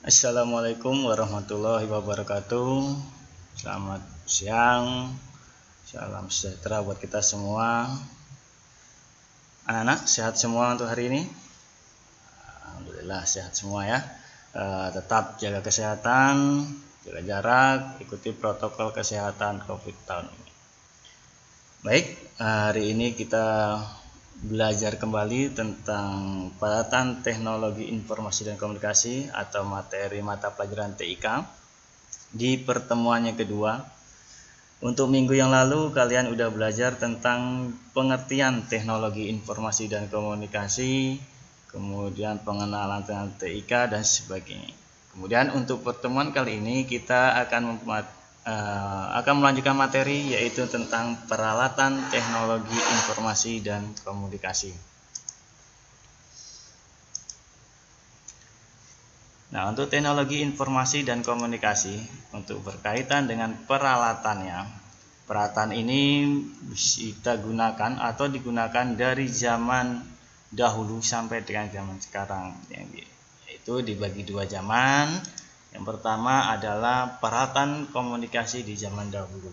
Assalamualaikum warahmatullahi wabarakatuh. Selamat siang, salam sejahtera buat kita semua. Anak-anak sehat semua untuk hari ini? Alhamdulillah sehat semua ya. Tetap jaga kesehatan, jaga jarak, ikuti protokol kesehatan COVID tahun ini. Baik, hari ini kita belajar kembali tentang peralatan teknologi informasi dan komunikasi atau materi mata pelajaran TIK di pertemuan yang kedua. Untuk minggu yang lalu kalian udah belajar tentang pengertian teknologi informasi dan komunikasi, kemudian pengenalan tentang TIK dan sebagainya. Kemudian untuk pertemuan kali ini kita akan melanjutkan materi yaitu tentang peralatan teknologi informasi dan komunikasi. Nah, untuk teknologi informasi dan komunikasi untuk berkaitan dengan peralatannya, peralatan ini kita gunakan atau digunakan dari zaman dahulu sampai dengan zaman sekarang, yaitu dibagi dua zaman. Yang pertama adalah peralatan komunikasi di zaman dahulu.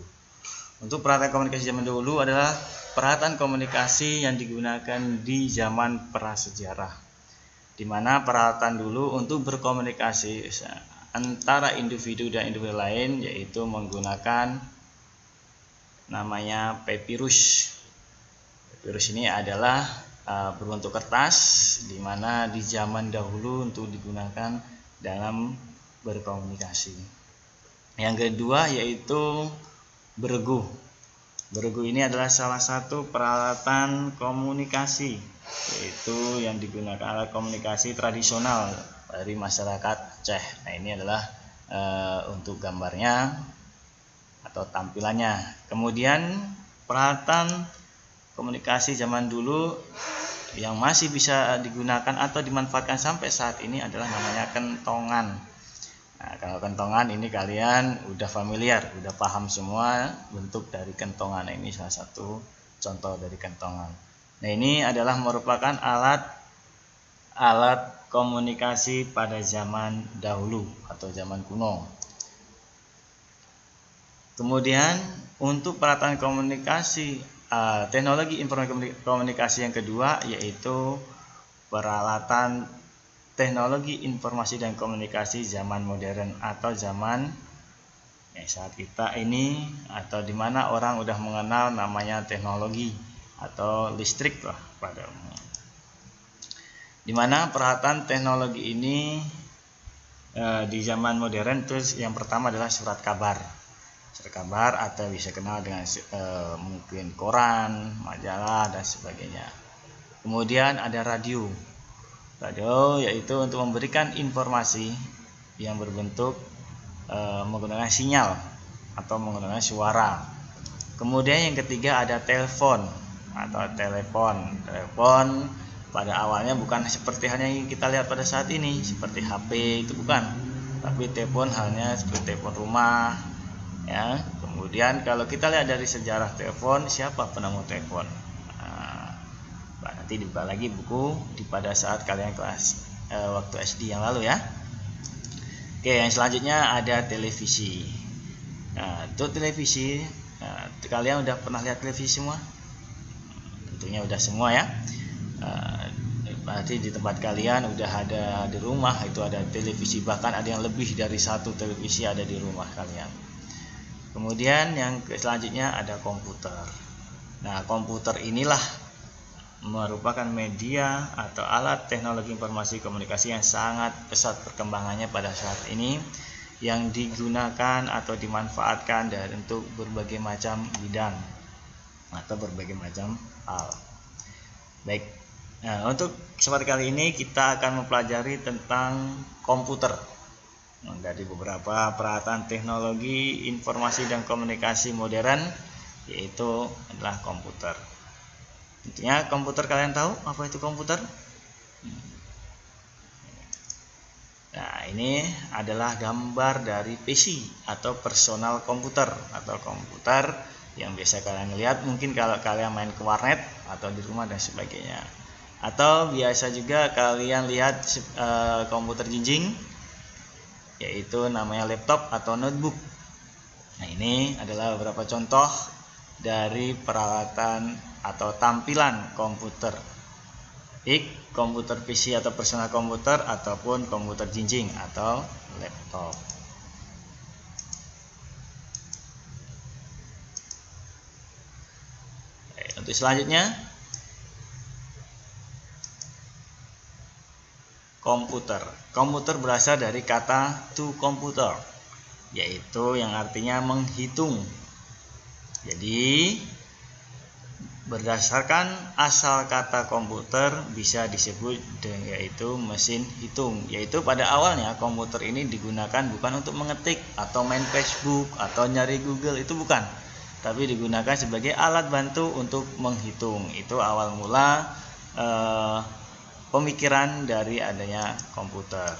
Untuk peralatan komunikasi zaman dahulu adalah peralatan komunikasi yang digunakan di zaman prasejarah, di mana peralatan dulu untuk berkomunikasi antara individu dan individu lain yaitu menggunakan namanya papirus. Papirus ini adalah berbentuk kertas, di mana di zaman dahulu untuk digunakan dalam berkomunikasi. Yang kedua yaitu beregu. Beregu ini adalah salah satu peralatan komunikasi, yaitu yang digunakan alat komunikasi tradisional dari masyarakat Aceh. Nah, ini adalah untuk gambarnya atau tampilannya. Kemudian peralatan komunikasi zaman dulu yang masih bisa digunakan atau dimanfaatkan sampai saat ini adalah namanya kentongan. Nah, kalau kentongan ini kalian udah familiar, udah paham semua bentuk dari kentongan. Ini salah satu contoh dari kentongan. Nah, ini adalah merupakan alat komunikasi pada zaman dahulu atau zaman kuno. Kemudian untuk peralatan komunikasi teknologi informasi komunikasi yang kedua yaitu peralatan teknologi informasi dan komunikasi zaman modern atau zaman saat kita ini, atau dimana orang udah mengenal namanya teknologi atau listrik lah pada umumnya. Dimana peralatan teknologi ini di zaman modern terus yang pertama adalah surat kabar atau bisa kenal dengan mungkin koran, majalah dan sebagainya. Kemudian ada radio yaitu untuk memberikan informasi yang berbentuk menggunakan sinyal atau menggunakan suara. Kemudian yang ketiga ada telepon atau telepon pada awalnya bukan seperti hanya yang kita lihat pada saat ini seperti HP, itu bukan, tapi telepon hanya seperti telepon rumah ya. Kemudian kalau kita lihat dari sejarah telepon, siapa penemu telepon? Nanti dibuka lagi buku pada saat kalian kelas waktu SD yang lalu ya. Oke, yang selanjutnya ada televisi. Nah, untuk televisi, kalian udah pernah lihat televisi semua? Tentunya udah semua ya. Berarti di tempat kalian udah ada di rumah itu ada televisi, bahkan ada yang lebih dari satu televisi ada di rumah kalian. Kemudian yang selanjutnya ada komputer. Nah, komputer inilah merupakan media atau alat teknologi informasi komunikasi yang sangat pesat perkembangannya pada saat ini, yang digunakan atau dimanfaatkan dari untuk berbagai macam bidang atau berbagai macam hal. Baik, nah, untuk kesempatan kali ini kita akan mempelajari tentang komputer dari beberapa peralatan teknologi informasi dan komunikasi modern, yaitu adalah komputer. Tentunya komputer, kalian tahu apa itu komputer? Nah, ini adalah gambar dari PC atau personal komputer atau komputer yang biasa kalian lihat mungkin kalau kalian main ke warnet atau di rumah dan sebagainya. Atau biasa juga kalian lihat komputer jinjing yaitu namanya laptop atau notebook. Nah, ini adalah beberapa contoh dari peralatan atau tampilan komputer, baik komputer PC atau personal komputer ataupun komputer jinjing atau laptop. Untuk selanjutnya, komputer. Komputer berasal dari kata to computer, yaitu yang artinya menghitung. Jadi berdasarkan asal kata komputer bisa disebut yaitu mesin hitung. Yaitu pada awalnya komputer ini digunakan bukan untuk mengetik atau main Facebook atau nyari Google, itu bukan, tapi digunakan sebagai alat bantu untuk menghitung. Itu awal mula pemikiran dari adanya komputer.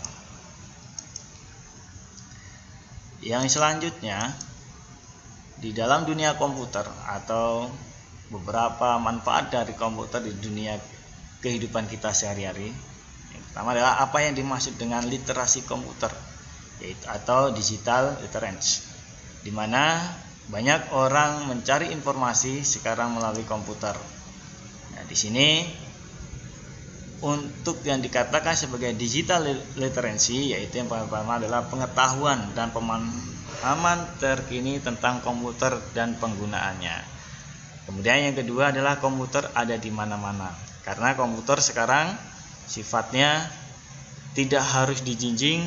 Yang selanjutnya, di dalam dunia komputer atau beberapa manfaat dari komputer di dunia kehidupan kita sehari-hari. Yang pertama adalah apa yang dimaksud dengan literasi komputer, yaitu atau digital literacy, di mana banyak orang mencari informasi sekarang melalui komputer. Nah, di sini untuk yang dikatakan sebagai digital literacy, yaitu yang pertama adalah pengetahuan dan pemahaman terkini tentang komputer dan penggunaannya. Kemudian yang kedua adalah komputer ada di mana-mana. Karena komputer sekarang sifatnya tidak harus dijinjing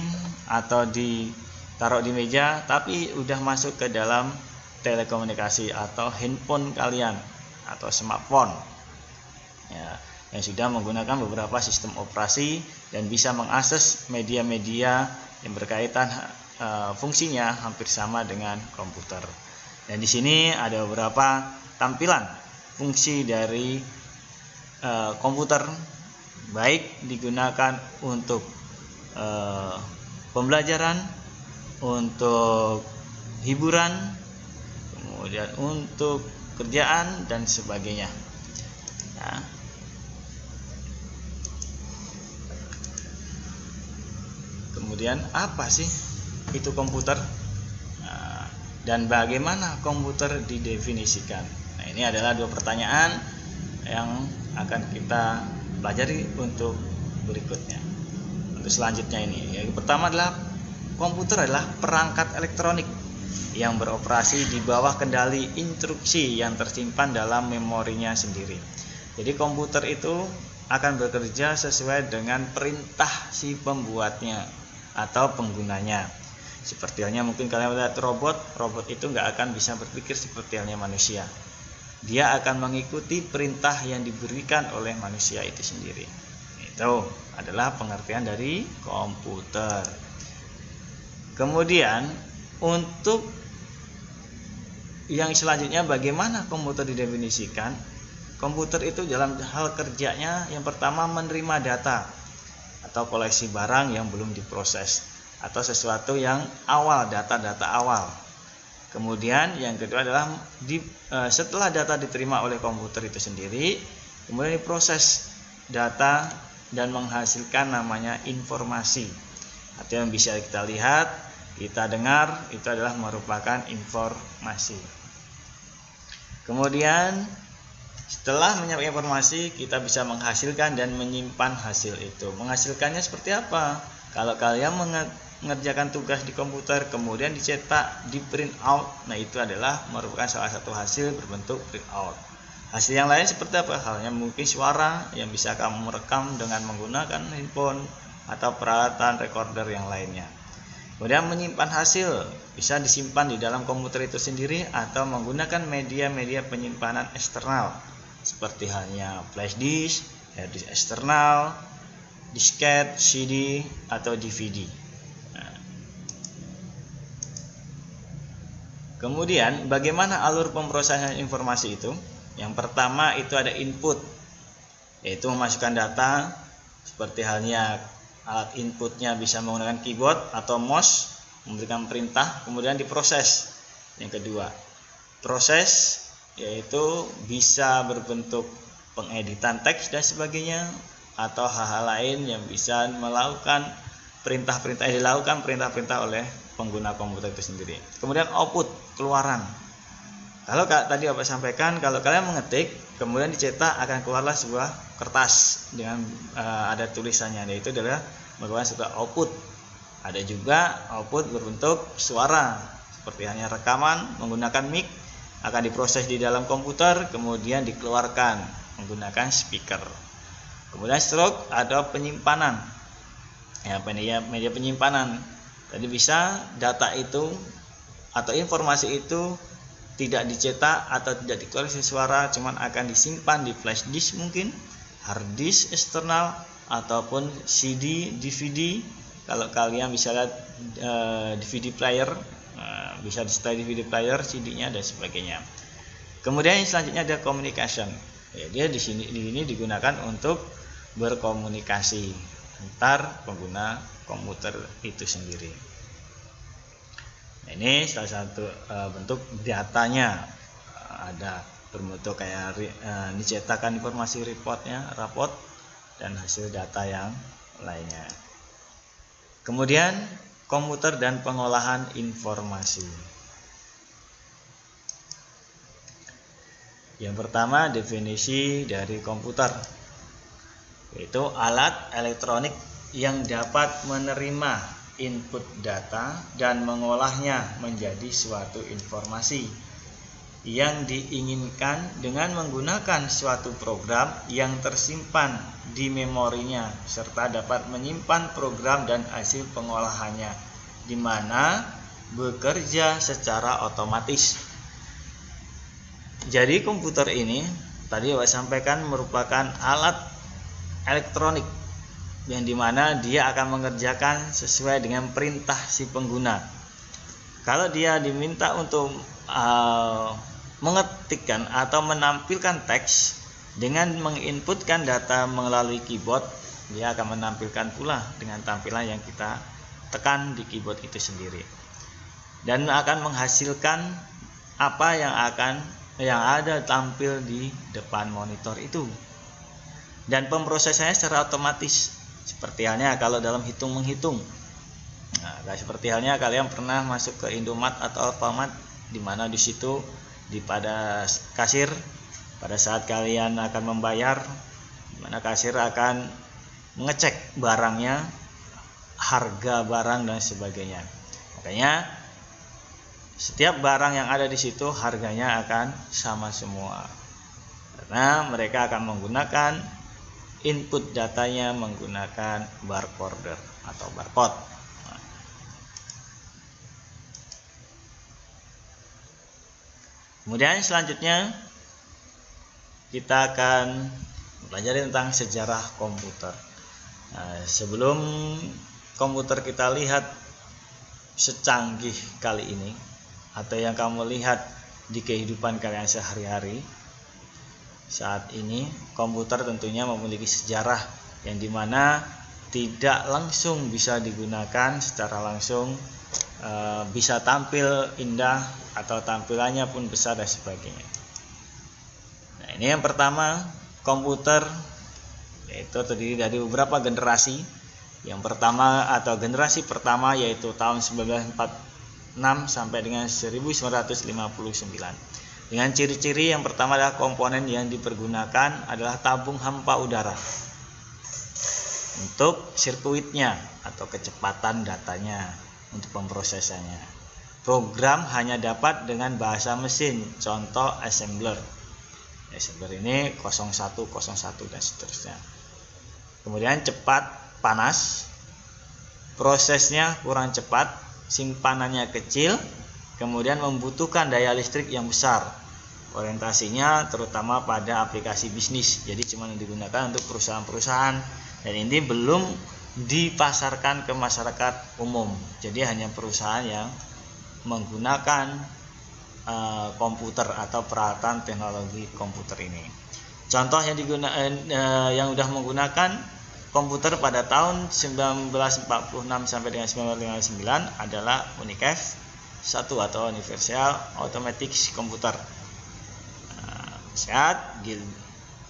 atau ditaruh di meja, tapi udah masuk ke dalam telekomunikasi atau handphone kalian atau smartphone. Ya, yang sudah menggunakan beberapa sistem operasi dan bisa mengakses media-media yang berkaitan fungsinya hampir sama dengan komputer. Dan di sini ada beberapa tampilan fungsi dari komputer, baik digunakan untuk pembelajaran, untuk hiburan, kemudian untuk kerjaan dan sebagainya. Nah, kemudian apa sih itu komputer? Nah, dan bagaimana komputer didefinisikan? Nah, ini adalah dua pertanyaan yang akan kita pelajari untuk berikutnya. Untuk selanjutnya ini, yang pertama adalah komputer adalah perangkat elektronik yang beroperasi di bawah kendali instruksi yang tersimpan dalam memorinya sendiri. Jadi komputer itu akan bekerja sesuai dengan perintah si pembuatnya atau penggunanya. Seperti halnya mungkin kalian melihat robot itu nggak akan bisa berpikir seperti halnya manusia. Dia akan mengikuti perintah yang diberikan oleh manusia itu sendiri. Itu adalah pengertian dari komputer. Kemudian untuk yang selanjutnya, bagaimana komputer didefinisikan? Komputer itu dalam hal kerjanya yang pertama menerima data atau koleksi barang yang belum diproses atau sesuatu yang awal, data-data awal. Kemudian yang kedua adalah setelah data diterima oleh komputer itu sendiri, kemudian diproses data dan menghasilkan namanya informasi. Atau yang bisa kita lihat, kita dengar, itu adalah merupakan informasi. Kemudian setelah menyampaikan informasi, kita bisa menghasilkan dan menyimpan hasil itu. Menghasilkannya seperti apa? Kalau kalian mengerjakan tugas di komputer, kemudian dicetak, di print out, nah itu adalah merupakan salah satu hasil berbentuk print out. Hasil yang lain seperti apa? Halnya mungkin suara yang bisa kamu merekam dengan menggunakan handphone atau peralatan recorder yang lainnya. Kemudian menyimpan hasil bisa disimpan di dalam komputer itu sendiri atau menggunakan media-media penyimpanan eksternal seperti halnya flash disk, hard disk eksternal, disket, CD atau DVD. Nah, kemudian bagaimana alur pemrosesan informasi itu? Yang pertama itu ada input, yaitu memasukkan data seperti halnya alat inputnya bisa menggunakan keyboard atau mouse, memberikan perintah, kemudian diproses. Yang kedua, proses yaitu bisa berbentuk pengeditan teks dan sebagainya, atau hal-hal lain yang bisa melakukan perintah-perintah yang dilakukan perintah-perintah oleh pengguna komputer itu sendiri. Kemudian output, keluaran. Kalau tadi Bapak sampaikan, kalau kalian mengetik kemudian dicetak akan keluarlah sebuah kertas dengan ada tulisannya, yaitu adalah merupakan sebuah output. Ada juga output berbentuk suara, seperti hanya rekaman menggunakan mic, akan diproses di dalam komputer kemudian dikeluarkan menggunakan speaker. Kemudian stroke ada penyimpanan, ya media penyimpanan. Tadi bisa data itu atau informasi itu tidak dicetak atau tidak dikeluarkan suara, cuman akan disimpan di flash disk, mungkin hard disk eksternal ataupun CD, DVD. Kalau kalian bisa lihat DVD player, bisa di DVD player, CD-nya dan sebagainya. Kemudian yang selanjutnya ada communication. Ya, dia di sini digunakan untuk berkomunikasi antar pengguna komputer itu sendiri. Nah, ini salah satu bentuk datanya, ada berbentuk kayak dicetakan informasi raport dan hasil data yang lainnya. Kemudian komputer dan pengolahan informasi. Yang pertama, definisi dari komputer, yaitu alat elektronik yang dapat menerima input data dan mengolahnya menjadi suatu informasi yang diinginkan dengan menggunakan suatu program yang tersimpan di memorinya, serta dapat menyimpan program dan hasil pengolahannya, di mana bekerja secara otomatis. Jadi komputer ini tadi saya sampaikan merupakan alat elektronik yang dimana dia akan mengerjakan sesuai dengan perintah si pengguna. Kalau dia diminta untuk mengetikkan atau menampilkan teks dengan menginputkan data melalui keyboard, dia akan menampilkan pula dengan tampilan yang kita tekan di keyboard itu sendiri, dan akan menghasilkan apa yang ada tampil di depan monitor itu. Dan pemrosesannya secara otomatis, seperti halnya kalau dalam hitung-menghitung. Nah, seperti halnya kalian pernah masuk ke Indomaret atau Alfamart, di mana di situ pada kasir pada saat kalian akan membayar, di mana kasir akan mengecek barangnya, harga barang dan sebagainya. Makanya setiap barang yang ada di situ harganya akan sama semua, karena mereka akan menggunakan input datanya menggunakan barcode atau barcode. Kemudian selanjutnya kita akan belajar tentang sejarah komputer. Sebelum komputer kita lihat secanggih kali ini atau yang kamu lihat di kehidupan kalian sehari-hari, saat ini komputer tentunya memiliki sejarah yang dimana tidak langsung bisa digunakan secara langsung, bisa tampil indah atau tampilannya pun besar dan sebagainya. Nah, ini yang pertama, komputer yaitu terdiri dari beberapa generasi. Yang pertama atau generasi pertama yaitu tahun 1946 sampai dengan 1959. Dengan ciri-ciri yang pertama adalah komponen yang dipergunakan adalah tabung hampa udara untuk sirkuitnya atau kecepatan datanya untuk pemrosesannya. Program hanya dapat dengan bahasa mesin, contoh assembler. Assembler ini 0101 dan seterusnya. Kemudian cepat panas, prosesnya kurang cepat, simpanannya kecil, kemudian membutuhkan daya listrik yang besar. Orientasinya terutama pada aplikasi bisnis, jadi cuma digunakan untuk perusahaan-perusahaan, dan ini belum dipasarkan ke masyarakat umum. Jadi hanya perusahaan yang menggunakan komputer atau peralatan teknologi komputer ini. Contoh yang yang sudah menggunakan komputer pada tahun 1946 sampai dengan 1959 adalah UNICEF 1 atau Universal Automatic Computer, SEAT, GIL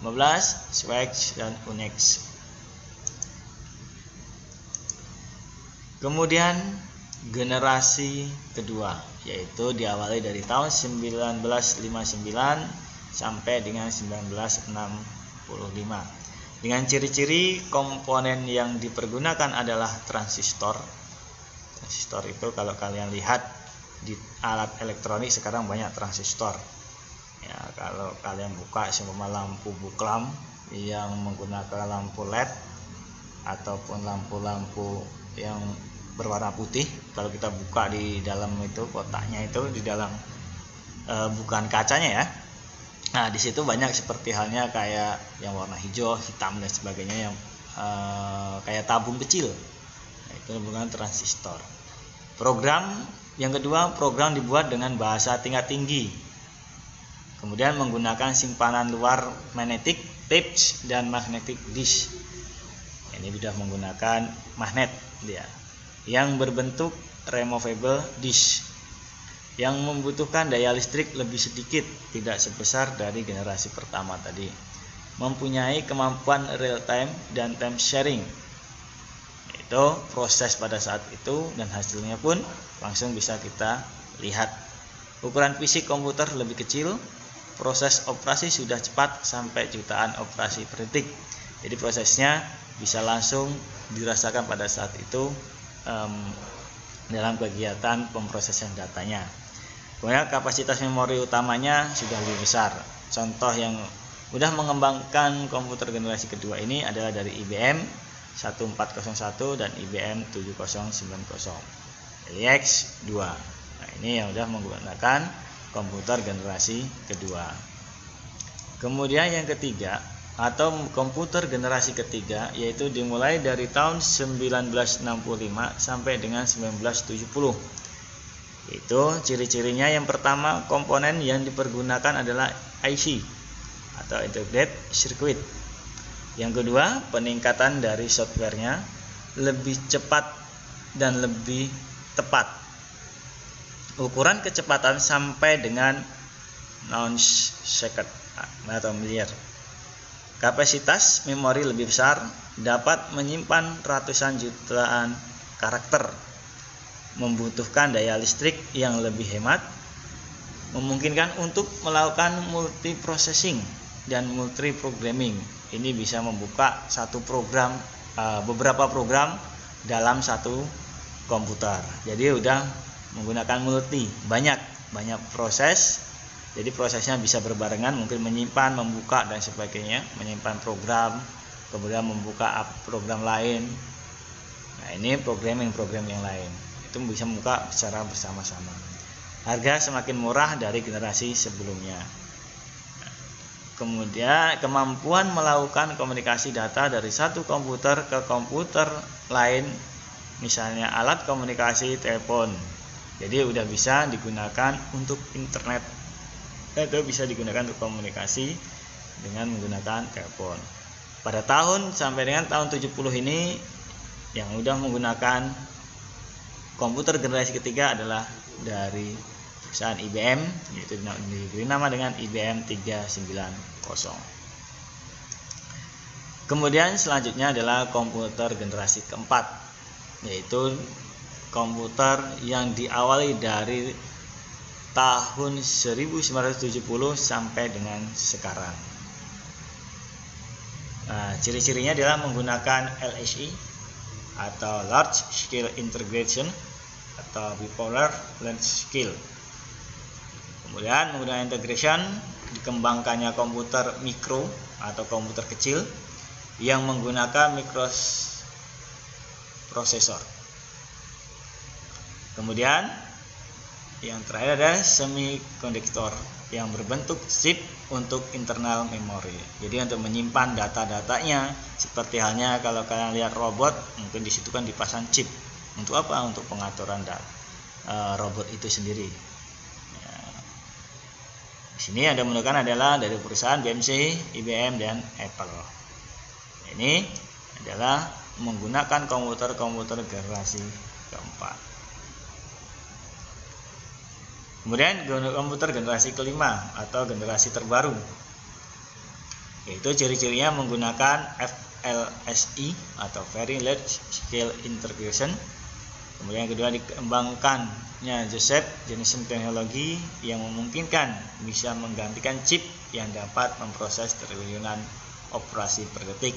15, SWAX dan UNIX. Kemudian generasi kedua, yaitu diawali dari tahun 1959 sampai dengan 1965. Dengan ciri-ciri komponen yang dipergunakan adalah transistor. Transistor itu kalau kalian lihat di alat elektronik sekarang banyak transistor. Ya, kalau kalian buka semua lampu buklam yang menggunakan lampu LED ataupun lampu-lampu yang berwarna putih, kalau kita buka di dalam itu kotaknya itu di dalam bukan kacanya ya. Nah, di situ banyak seperti halnya kayak yang warna hijau, hitam dan sebagainya yang kayak tabung kecil. Nah, itu bukan transistor. Program yang kedua, program dibuat dengan bahasa tingkat tinggi. Kemudian menggunakan simpanan luar magnetic tapes dan magnetic disk. Ini sudah menggunakan magnet dia yang berbentuk removable disk yang membutuhkan daya listrik lebih sedikit, tidak sebesar dari generasi pertama tadi. Mempunyai kemampuan real time dan time sharing. Itu proses pada saat itu dan hasilnya pun langsung bisa kita lihat. Ukuran fisik komputer lebih kecil, proses operasi sudah cepat sampai jutaan operasi per detik. Jadi prosesnya bisa langsung dirasakan pada saat itu dalam kegiatan pemrosesan datanya. Kemudian kapasitas memori utamanya sudah lebih besar. Contoh yang sudah mengembangkan komputer generasi kedua ini adalah dari IBM 1401 dan IBM 7090 LX 2. Nah, ini yang sudah menggunakan komputer generasi kedua. Kemudian yang ketiga atau komputer generasi ketiga, yaitu dimulai dari tahun 1965 sampai dengan 1970. Itu ciri-cirinya, yang pertama, komponen yang dipergunakan adalah IC atau Integrated Circuit. Yang kedua, peningkatan dari softwarenya lebih cepat dan lebih tepat. Ukuran kecepatan sampai dengan nanosecond atau miliar. Kapasitas memori lebih besar, dapat menyimpan ratusan jutaan karakter, membutuhkan daya listrik yang lebih hemat, memungkinkan untuk melakukan multiprocessing dan multiprogramming. Ini bisa membuka satu program, beberapa program dalam satu komputer. Jadi udah menggunakan banyak proses. Jadi prosesnya bisa berbarengan, mungkin menyimpan, membuka dan sebagainya, menyimpan program, kemudian membuka program lain. Nah, ini program yang lain. Itu bisa membuka secara bersama-sama. Harga semakin murah dari generasi sebelumnya. Kemudian kemampuan melakukan komunikasi data dari satu komputer ke komputer lain, misalnya alat komunikasi telepon. Jadi udah bisa digunakan untuk internet. Itu bisa digunakan untuk komunikasi dengan menggunakan telepon. Pada tahun sampai dengan tahun 70 ini yang udah menggunakan komputer generasi ketiga adalah dari perusahaan IBM, yaitu diberi nama dengan IBM 390. Kemudian selanjutnya adalah komputer generasi keempat, yaitu komputer yang diawali dari tahun 1970 sampai dengan sekarang. Nah, ciri-cirinya adalah menggunakan LSI atau Large Scale Integration atau Bipolar Length Scale. Kemudian menggunakan integration, dikembangkannya komputer mikro atau komputer kecil yang menggunakan mikroprosesor. Kemudian yang terakhir adalah semikonduktor yang berbentuk chip untuk internal memory. Jadi untuk menyimpan data-datanya, seperti halnya kalau kalian lihat robot, mungkin di situ kan dipasang chip. Untuk apa? Untuk pengaturan robot itu sendiri. Ya. Di sini yang menggunakan adalah dari perusahaan BMC, IBM dan Apple. Ini adalah menggunakan komputer generasi keempat. Kemudian komputer generasi kelima atau generasi terbaru, yaitu ciri-cirinya menggunakan VLSI atau Very Large Scale Integration Kemudian yang kedua, dikembangkannya Joseph jenis teknologi yang memungkinkan bisa menggantikan chip yang dapat memproses triliunan operasi per detik.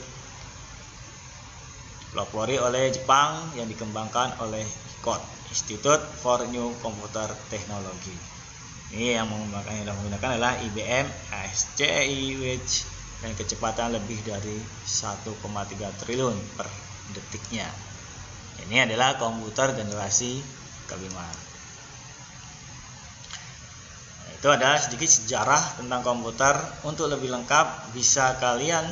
Pelopori oleh Jepang yang dikembangkan oleh ICOT, Institute for New Computer Technology. Ini yang menggunakan adalah IBM ASCII dan kecepatan lebih dari 1,3 triliun per detiknya. Ini adalah komputer generasi kelima. Itu adalah sedikit sejarah tentang komputer. Untuk lebih lengkap bisa kalian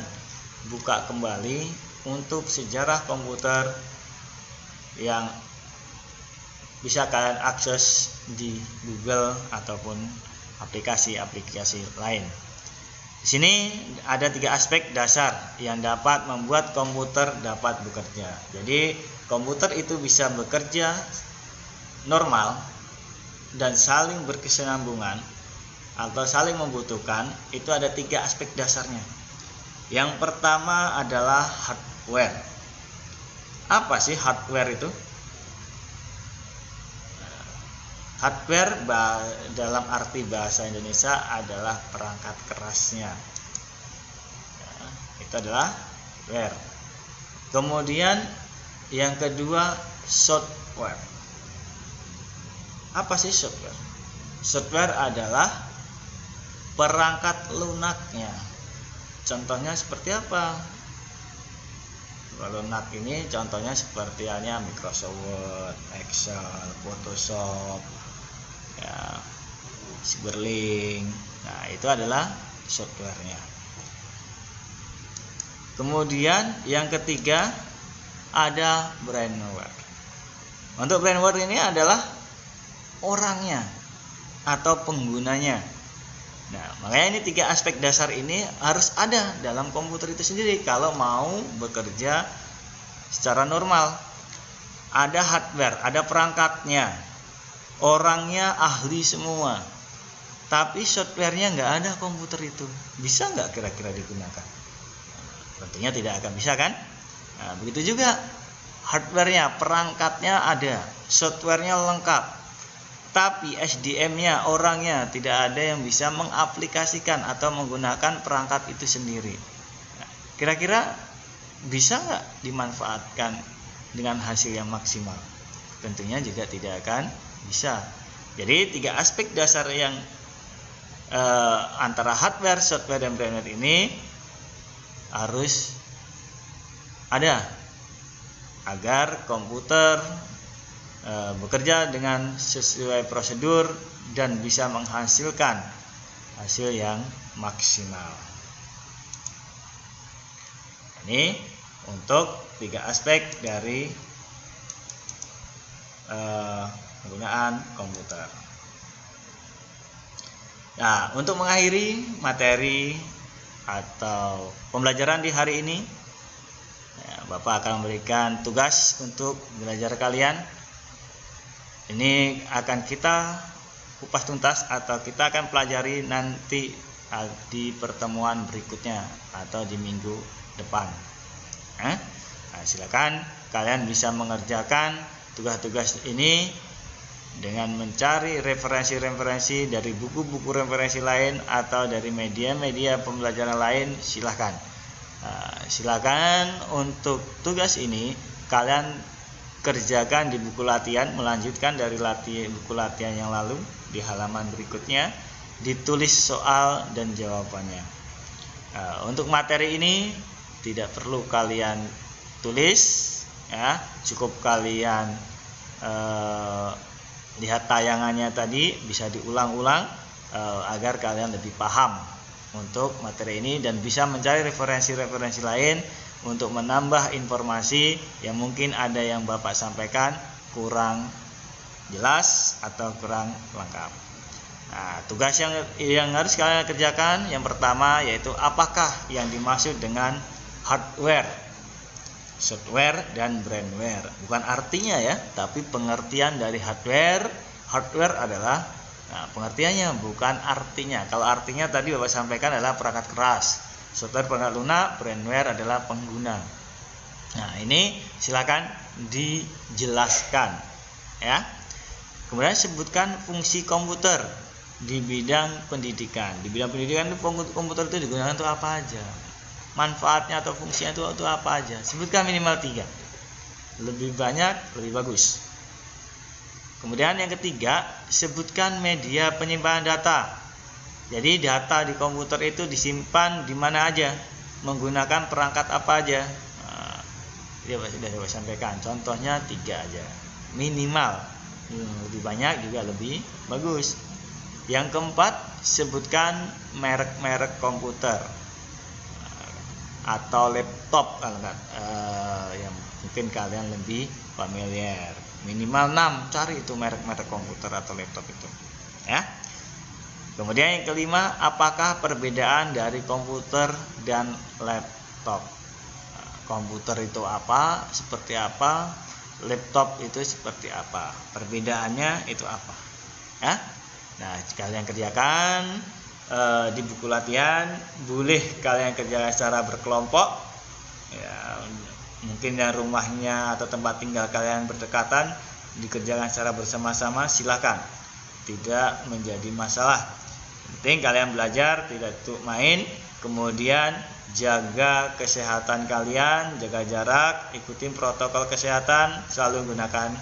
buka kembali untuk sejarah komputer yang bisa kalian akses di Google ataupun aplikasi-aplikasi lain. Di sini ada 3 aspek dasar yang dapat membuat komputer dapat bekerja. Jadi komputer itu bisa bekerja normal dan saling berkesinambungan atau saling membutuhkan. Itu ada 3 aspek dasarnya. Yang pertama adalah hardware. Apa sih hardware itu? Hardware dalam arti bahasa Indonesia adalah perangkat kerasnya. Itu adalah hardware. Kemudian yang kedua, software. Apa sih software? Software adalah perangkat lunaknya. Contohnya seperti apa? Lunak ini contohnya seperti halnya Microsoft Word, Excel, Photoshop, ya, Cyberlink. Nah, itu adalah softwarenya. Kemudian yang ketiga ada brainware. Untuk brainware ini adalah orangnya atau penggunanya. Nah, makanya ini 3 aspek dasar ini harus ada dalam komputer itu sendiri kalau mau bekerja secara normal. Ada hardware, ada perangkatnya, orangnya ahli semua, tapi softwarenya nggak ada komputer itu. Bisa nggak kira-kira digunakan? Tentunya tidak akan bisa kan? Nah, begitu juga hardwarenya, perangkatnya ada, softwarenya lengkap, tapi SDM-nya, orangnya tidak ada yang bisa mengaplikasikan atau menggunakan perangkat itu sendiri. Nah, kira-kira bisa nggak dimanfaatkan dengan hasil yang maksimal? Tentunya juga tidak akan bisa. Jadi 3 aspek dasar yang antara hardware, software, dan brainware ini harus ada agar komputer bekerja dengan sesuai prosedur dan bisa menghasilkan hasil yang maksimal. Ini untuk 3 aspek dari penggunaan komputer. Nah, untuk mengakhiri materi atau pembelajaran di hari ini, Bapak akan memberikan tugas untuk belajar kalian. Ini akan kita kupas tuntas atau kita akan pelajari nanti di pertemuan berikutnya atau di minggu depan. Nah, silakan kalian bisa mengerjakan tugas-tugas ini dengan mencari referensi-referensi dari buku-buku referensi lain atau dari media-media pembelajaran lain. Silakan untuk tugas ini kalian kerjakan di buku latihan, melanjutkan dari buku latihan yang lalu di halaman berikutnya, ditulis soal dan jawabannya. Untuk materi ini tidak perlu kalian tulis, ya, cukup kalian lihat tayangannya tadi, bisa diulang-ulang agar kalian lebih paham untuk materi ini dan bisa mencari referensi-referensi lain untuk menambah informasi yang mungkin ada yang Bapak sampaikan kurang jelas atau kurang lengkap. Nah, tugas yang harus kalian kerjakan yang pertama yaitu apakah yang dimaksud dengan hardware, software, dan brainware. Bukan artinya ya, tapi pengertian dari hardware. Hardware adalah pengertiannya, bukan artinya. Kalau artinya tadi Bapak sampaikan adalah perangkat keras. Software perangkat lunak, brainware adalah pengguna. Nah, ini silakan dijelaskan ya. Kemudian sebutkan fungsi komputer di bidang pendidikan. Di bidang pendidikan itu komputer itu digunakan untuk apa aja? Manfaatnya atau fungsinya itu apa aja? Sebutkan minimal 3. Lebih banyak lebih bagus. Kemudian yang ketiga, sebutkan media penyimpanan data. Jadi data di komputer itu disimpan di mana aja, menggunakan perangkat apa aja. Dia sudah saya sampaikan. Contohnya 3 aja, minimal. Lebih banyak juga lebih bagus. Yang keempat, sebutkan merek-merek komputer atau laptop yang mungkin kalian lebih familiar. Minimal 6, cari itu merek-merek komputer atau laptop itu, ya. Kemudian yang kelima, apakah perbedaan dari komputer dan laptop? Komputer itu apa, seperti apa, laptop itu seperti apa, perbedaannya itu apa, ya. Nah, kalian kerjakan di buku latihan. Boleh kalian kerjakan secara berkelompok, ya, mungkin yang rumahnya atau tempat tinggal kalian berdekatan, dikerjakan secara bersama-sama, silakan, tidak menjadi masalah. Penting kalian belajar, tidak untuk main. Kemudian jaga kesehatan kalian, jaga jarak, ikutin protokol kesehatan, selalu gunakan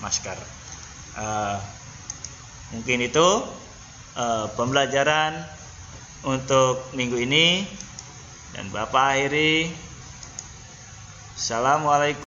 masker. Mungkin itu pembelajaran untuk minggu ini, dan Bapak akhiri. Assalamualaikum.